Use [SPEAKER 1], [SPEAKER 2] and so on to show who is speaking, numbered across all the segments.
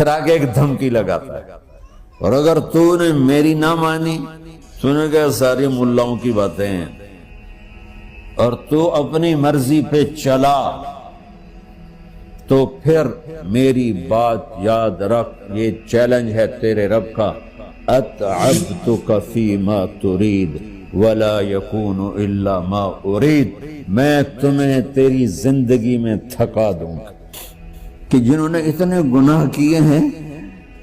[SPEAKER 1] پھر آگے ایک دھمکی لگاتا ہے، اور اگر تو نے میری نہ مانی، تو نے کہا ساری ملاؤں کی باتیں ہیں، اور تو اپنی مرضی پہ چلا، تو پھر میری بات یاد رکھ، یہ چیلنج ہے تیرے رب کا، اتعبتک فیما ترید ولا یکون الا ما ارید، میں تمہیں تیری زندگی میں تھکا دوں گا۔ کہ جنہوں نے اتنے گناہ کیے ہیں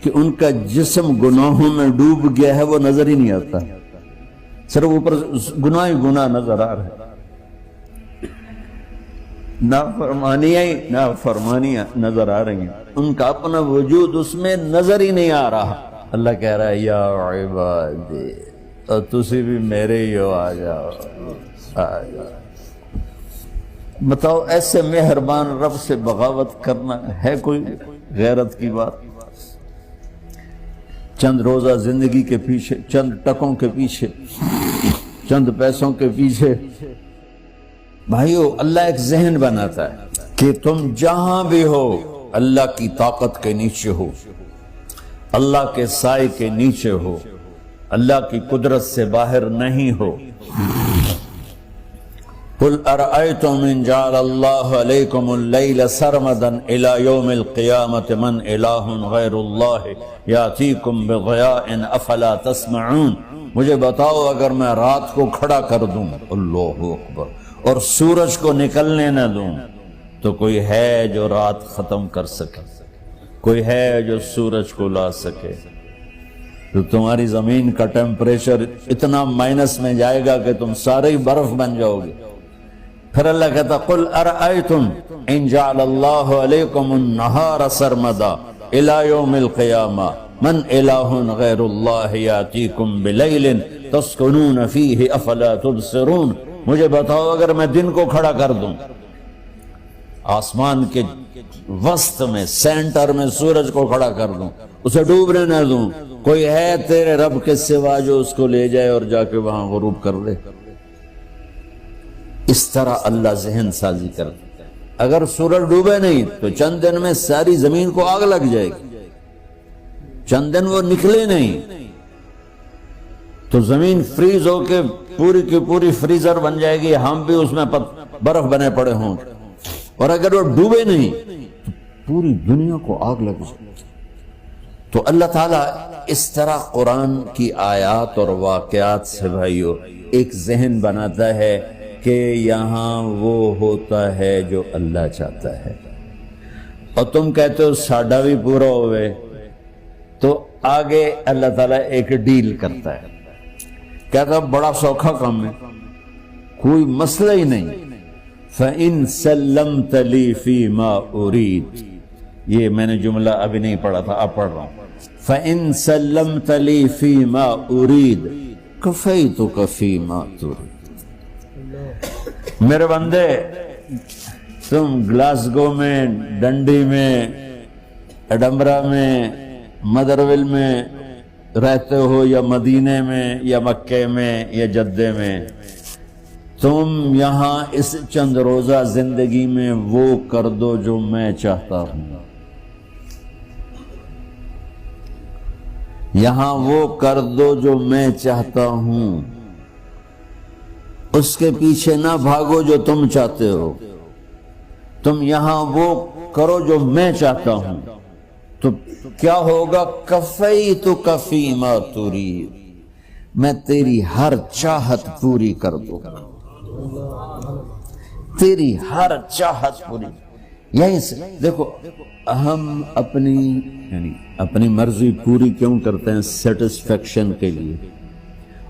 [SPEAKER 1] کہ ان کا جسم گناہوں میں ڈوب گیا ہے، وہ نظر ہی نہیں آتا، صرف اوپر گناہ ہی گناہ نظر آ رہا ہے، نافرمانیاں نظر آ رہی ہیں، ان کا اپنا وجود اس میں نظر ہی نہیں آ رہا۔ اللہ کہہ رہا ہے یا عبادی، اور تسی بھی میرے ہی ہو، آ جاؤ آ جاؤ۔ بتاؤ ایسے مہربان رب سے بغاوت کرنا ہے کوئی غیرت کی بات؟ چند روزہ زندگی کے پیچھے، چند ٹکوں کے پیچھے، چند پیسوں کے پیچھے، بھائیو اللہ ایک ذہن بناتا ہے کہ تم جہاں بھی ہو اللہ کی طاقت کے نیچے ہو، اللہ کے سائے کے نیچے ہو، اللہ کی قدرت سے باہر نہیں ہو۔ قل ارأيتم ان جعل الله عليكم الليل سرمدا الى يوم القيامة من اله غير الله ياتيكم بضياء افلا تسمعون، مجھے بتاؤ اگر میں رات کو کھڑا کر دوں، اللہ اکبر، اور سورج کو نکلنے نہ دوں، تو کوئی ہے جو رات ختم کر سکے؟ کوئی ہے جو سورج کو لا سکے؟ تو تمہاری زمین کا ٹیمپریچر اتنا مائنس میں جائے گا کہ تم سارے ہی برف بن جاؤ گے۔ پھر اللہ کہتا قل ارأیتم ان جعل اللہ علیکم النہار سرمدا الى یوم القیامہ من الہ غیر اللہ یاتیکم بلیل تسکنون فیہ افلا تبصرون، مجھے بتاؤ اگر میں دن کو کھڑا کر دوں، آسمان کے وسط میں سینٹر میں سورج کو کھڑا کر دوں، اسے ڈوبنے نہ دوں، کوئی ہے تیرے رب کے سوا جو اس کو لے جائے اور جا کے وہاں غروب کر دے؟ اس طرح اللہ ذہن سازی کرتا ہے۔ اگر سورج ڈوبے نہیں تو چند دن میں ساری زمین کو آگ لگ جائے گی، چند دن وہ نکلے نہیں تو زمین فریز ہو کے پوری کی پوری فریزر بن جائے گی، ہم بھی اس میں برف بنے پڑے ہوں، اور اگر وہ ڈوبے نہیں تو پوری دنیا کو آگ لگ جائے گی۔ تو اللہ تعالیٰ اس طرح قرآن کی آیات اور واقعات سے بھائیو ایک ذہن بناتا ہے کہ یہاں وہ ہوتا ہے جو اللہ چاہتا ہے، اور تم کہتے ہو ساڈا بھی پورا ہوئے، تو آگے اللہ تعالیٰ ایک ڈیل کرتا ہے، کہتا ہے بڑا سوکھا کام ہے، کوئی مسئلہ ہی نہیں، فَإِن سَلَّمْتَ لِي فِي مَا أُرِيد، یہ میں نے جملہ ابھی نہیں پڑھا تھا، اب پڑھ رہا ہوں، فَإِن سَلَّمْتَ لِي فِي مَا أُرِيد كَفَيْتُكَ فِي مَا تُرِيد۔ میرے بندے، تم گلاسگو میں، ڈنڈی میں، ایڈمبرا میں، مدرول میں رہتے ہو، یا مدینے میں، یا مکے میں، یا جدے میں، تم یہاں اس چند روزہ زندگی میں وہ کر دو جو میں چاہتا ہوں، یہاں وہ کر دو جو میں چاہتا ہوں، اس کے پیچھے نہ بھاگو جو تم چاہتے ہو، تم یہاں وہ کرو جو میں چاہتا ہوں، تو کیا ہوگا؟ کفیتک فیما ترید، میں تیری ہر چاہت پوری کر دوں گا، تیری ہر چاہت پوری۔ یہی سے دیکھو ہم اپنی مرضی پوری کیوں کرتے ہیں؟ سیٹسفیکشن کے لیے۔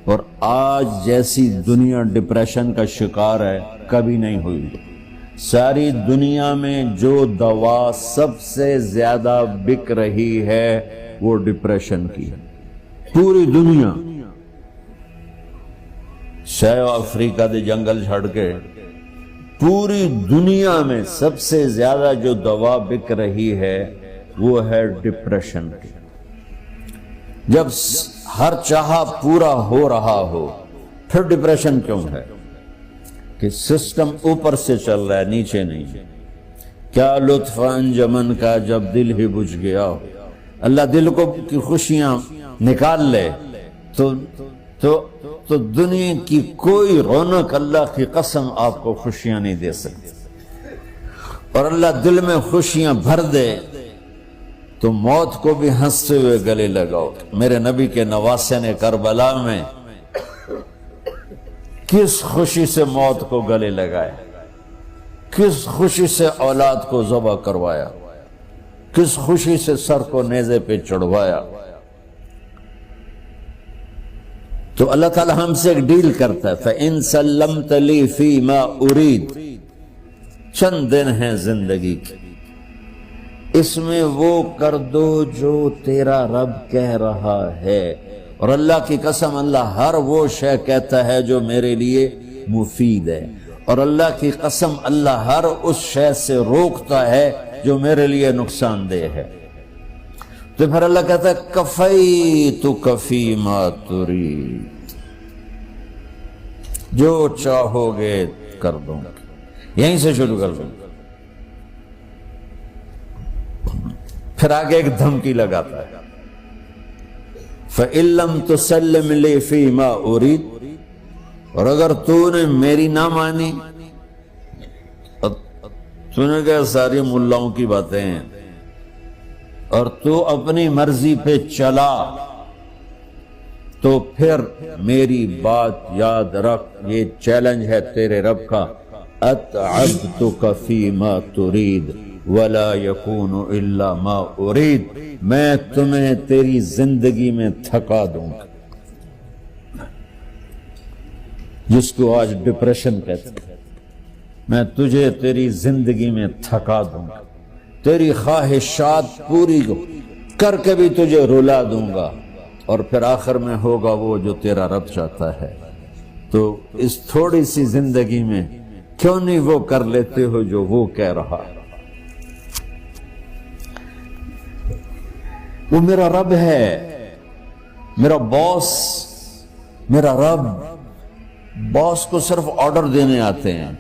[SPEAKER 1] اور آج جیسی دنیا ڈپریشن کا شکار ہے کبھی نہیں ہوئی۔ ساری دنیا میں جو دوا سب سے زیادہ بک رہی ہے وہ ڈپریشن کی ہے، پوری دنیا، ساؤتھ افریقہ دے جنگل چھڑ کے پوری دنیا میں سب سے زیادہ جو دوا بک رہی ہے وہ ہے ڈپریشن کی۔ جب ہر چاہا پورا ہو رہا ہو پھر ڈپریشن کیوں ہے؟ کہ سسٹم اوپر سے چل رہا ہے، نیچے نہیں۔ کیا لطف انجمن کا جب دل ہی بجھ گیا ہو، اللہ دل کو کی خوشیاں نکال لے تو دنیا کی کوئی رونق اللہ کی قسم آپ کو خوشیاں نہیں دے سکتی، اور اللہ دل میں خوشیاں بھر دے تو موت کو بھی ہنستے ہوئے گلے لگاؤ۔ میرے نبی کے نواسے نے کربلا میں کس خوشی سے موت کو گلے لگایا، کس خوشی سے اولاد کو ذبح کروایا، کس خوشی سے سر کو نیزے پہ چڑھوایا۔ تو اللہ تعالی ہم سے ایک ڈیل کرتا ہے، فَإِن سَلَّمْتَ لِي فِي مَا أُرِيد، چند دن ہیں زندگی کے، اس میں وہ کر دو جو تیرا رب کہہ رہا ہے۔ اور اللہ کی قسم اللہ ہر وہ شے کہتا ہے جو میرے لیے مفید ہے، اور اللہ کی قسم اللہ ہر اس شے سے روکتا ہے جو میرے لیے نقصان دہ ہے۔ تو پھر اللہ کہتا ہے کفیتک فی ما ترید، جو چاہو گے کر دوں گا، یہیں سے شروع کر دوں گا۔ پھر آگے ایک دھمکی لگاتا ہے، فَإِن لَّمْ تُسَلِّمْ لِي فِي مَا أُرِيدُ، اور اگر تو نے میری نہ مانی، تو نے کہا ساری ملاؤں کی باتیں ہیں، اور تو اپنی مرضی پہ چلا، تو پھر میری بات یاد رکھ، یہ چیلنج ہے تیرے رب کا، أَتْعَبْتُكَ فِي مَا تُرِيدُ وَلَا يَكُونُ إِلَّا مَا أُرِيدُ، میں تمہیں تیری زندگی میں تھکا دوں گا، جس کو آج ڈپریشن کہتے ہیں، میں تجھے تیری زندگی میں تھکا دوں گا، تیری خواہشات پوری کر کے بھی تجھے رلا دوں گا، اور پھر آخر میں ہوگا وہ جو تیرا رب چاہتا ہے۔ تو اس تھوڑی سی زندگی میں کیوں نہیں وہ کر لیتے ہو جو وہ کہہ رہا ہے؟ وہ میرا رب ہے، میرا باس، میرا رب۔ باس کو صرف آرڈر دینے آتے ہیں،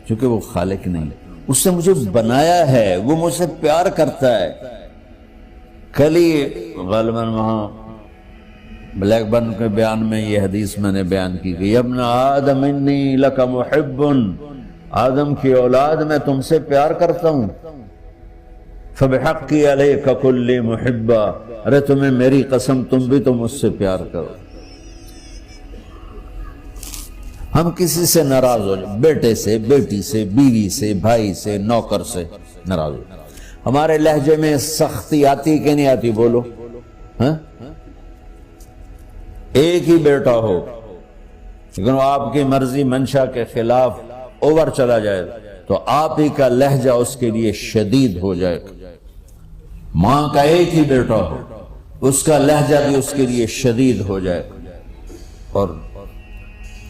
[SPEAKER 1] کیونکہ وہ خالق نہیں، اس نے مجھے بنایا ہے، وہ مجھ سے پیار کرتا ہے۔ کل ہی غالباً وہاں بلیک برن کے بیان میں یہ حدیث میں نے بیان کی کہ ابن آدم انی لک محب، آدم کی اولاد میں تم سے پیار کرتا ہوں، فبحقی علیک کل محبا، ارے تمہیں میری قسم تم بھی تو مجھ سے پیار کرو۔ ہم کسی سے ناراض ہو جائیں، بیٹے سے، بیٹی سے، بیوی سے، بھائی سے، نوکر سے ناراض ہو، ہمارے لہجے میں سختی آتی کہ نہیں آتی؟ بولو ہاں؟ ایک ہی بیٹا ہو لیکن وہ آپ کی مرضی منشا کے خلاف اوور چلا جائے تو آپ ہی کا لہجہ اس کے لیے شدید ہو جائے گا۔ ماں کا ایک ہی بیٹا ہو، اس کا لہجہ بھی اس کے لیے شدید ہو جائے گا۔ اور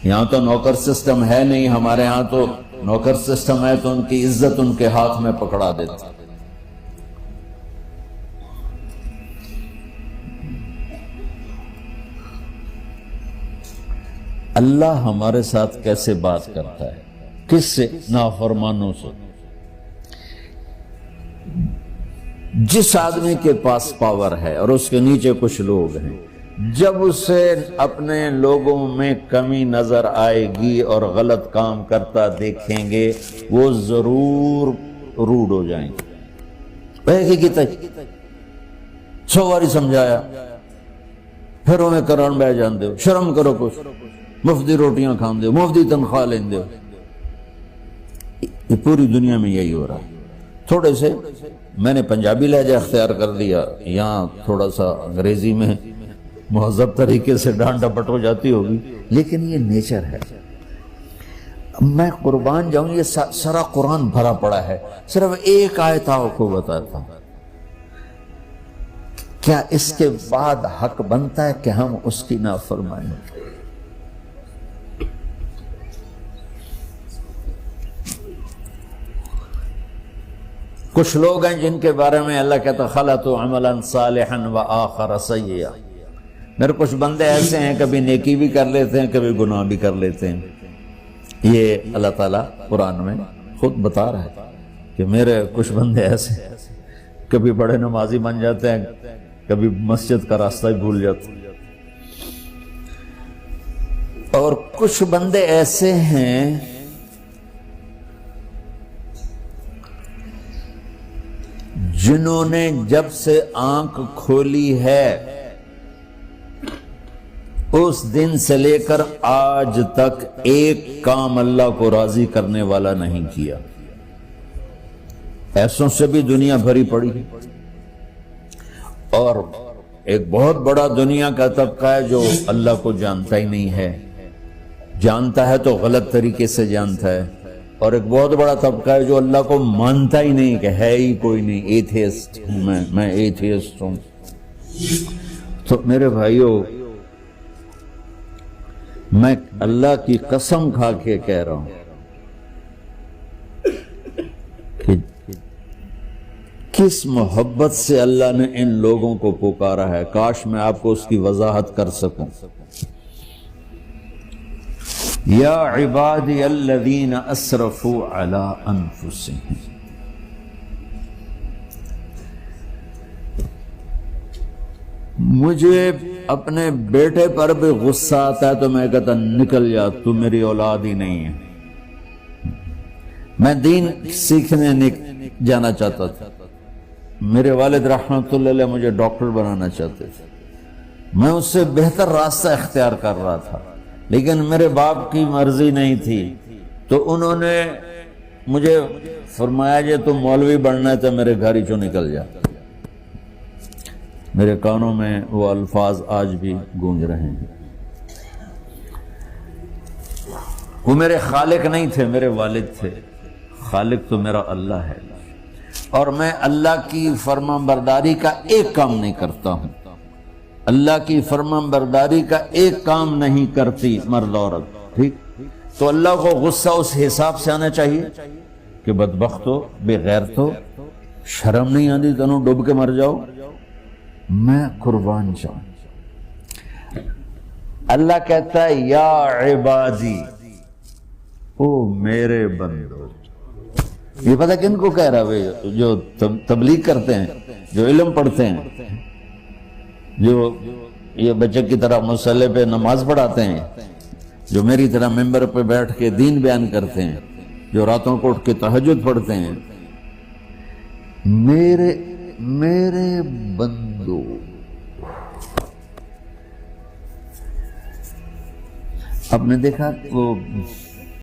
[SPEAKER 1] یہاں تو نوکر سسٹم ہے نہیں، ہمارے ہاں تو نوکر سسٹم ہے تو ان کی عزت ان کے ہاتھ میں پکڑا دیتے۔ اللہ ہمارے ساتھ کیسے بات کرتا ہے؟ کس سے؟ نافرمانوں سے۔ جس آدمی کے پاس پاور ہے اور اس کے نیچے کچھ لوگ ہیں، جب اسے اپنے لوگوں میں کمی نظر آئے گی اور غلط کام کرتا دیکھیں گے، وہ ضرور روڈ ہو جائیں گے۔ 100 باری سمجھایا، پھر انہیں کرن بہ جان دے، شرم کرو، کچھ مفتی روٹیاں کھان دے، مفتی تنخواہ لین دے۔ یہ پوری دنیا میں یہی ہو رہا ہے۔ تھوڑے سے میں نے پنجابی لہجہ اختیار کر دیا، یہاں تھوڑا سا انگریزی میں مہذب طریقے سے ڈانٹ ڈپٹ ہو جاتی ہوگی، لیکن یہ نیچر ہے۔ میں قربان جاؤں، یہ سارا قرآن بھرا پڑا ہے، صرف ایک آیت آپ کو بتاتا ہوں۔ کیا اس کے بعد حق بنتا ہے کہ ہم اس کی نافرمانی کریں؟ کچھ لوگ ہیں جن کے بارے میں اللہ کہتا خلطوا عملا صالحا وآخر سیئا، میرے کچھ بندے ایسے ہیں کبھی نیکی بھی کر لیتے ہیں، کبھی گناہ بھی کر لیتے ہیں۔ یہ اللہ تعالیٰ قرآن میں خود بتا رہا ہے کہ میرے کچھ بندے ایسے ہیں، کبھی بڑے نمازی بن جاتے ہیں، کبھی مسجد کا راستہ ہی بھول جاتا. اور کچھ بندے ایسے ہیں جنہوں نے جب سے آنکھ کھولی ہے اس دن سے لے کر آج تک ایک کام اللہ کو راضی کرنے والا نہیں کیا. ایسوں سے بھی دنیا بھری پڑی ہے. اور ایک بہت بڑا دنیا کا طبقہ ہے جو اللہ کو جانتا ہی نہیں ہے، جانتا ہے تو غلط طریقے سے جانتا ہے. اور ایک بہت بڑا طبقہ ہے جو اللہ کو مانتا ہی نہیں کہ ہے ہی کوئی نہیں. ایتھیسٹ ہوں میں ایتھیسٹ ہوں. تو میرے بھائیوں، میں اللہ کی قسم کھا کے کہہ رہا ہوں کہ کس محبت سے اللہ نے ان لوگوں کو پکارا ہے، کاش میں آپ کو اس کی وضاحت کر سکوں. یا عبادی الذین اسرفوا علی انفسہم. مجھے اپنے بیٹے پر بھی غصہ آتا ہے تو میں کہتا نکل جا، تو میری اولاد ہی نہیں ہے. میں دین سیکھنے جانا چاہتا تھا. میرے والد رحمت اللہ علیہ مجھے ڈاکٹر بنانا چاہتے تھے. میں اس سے بہتر راستہ اختیار کر رہا تھا، لیکن میرے باپ کی مرضی نہیں تھی. تو انہوں نے مجھے فرمایا جی تم مولوی بننا ہے تو میرے گھر ہی چوں نکل جا. میرے کانوں میں وہ الفاظ آج بھی گونج رہے ہیں. وہ میرے خالق نہیں تھے، میرے والد تھے. خالق تو میرا اللہ ہے، اور میں اللہ کی فرمان برداری کا ایک کام نہیں کرتا ہوں. اللہ کی فرمان برداری کا ایک کام نہیں کرتی مرد عورت. ٹھیک، تو اللہ کو غصہ اس حساب سے آنا چاہیے کہ بدبخت ہو، بے غیرت ہو، شرم نہیں آتی تنوں ڈوب کے مر جاؤ. میں قربان جاؤں. اللہ کہتا ہے یا عبادی، او میرے بندو. یہ پتہ کن کو کہہ رہا ہے؟ جو تبلیغ کرتے ہیں، جو علم پڑھتے ہیں، جو یہ بچے کی طرح مصلی پہ نماز پڑھاتے ہیں، جو میری طرح ممبر پہ بیٹھ کے دین بیان کرتے ہیں، جو راتوں کو اٹھ کے تہجد پڑھتے ہیں. میرے بندو، آپ نے دیکھا وہ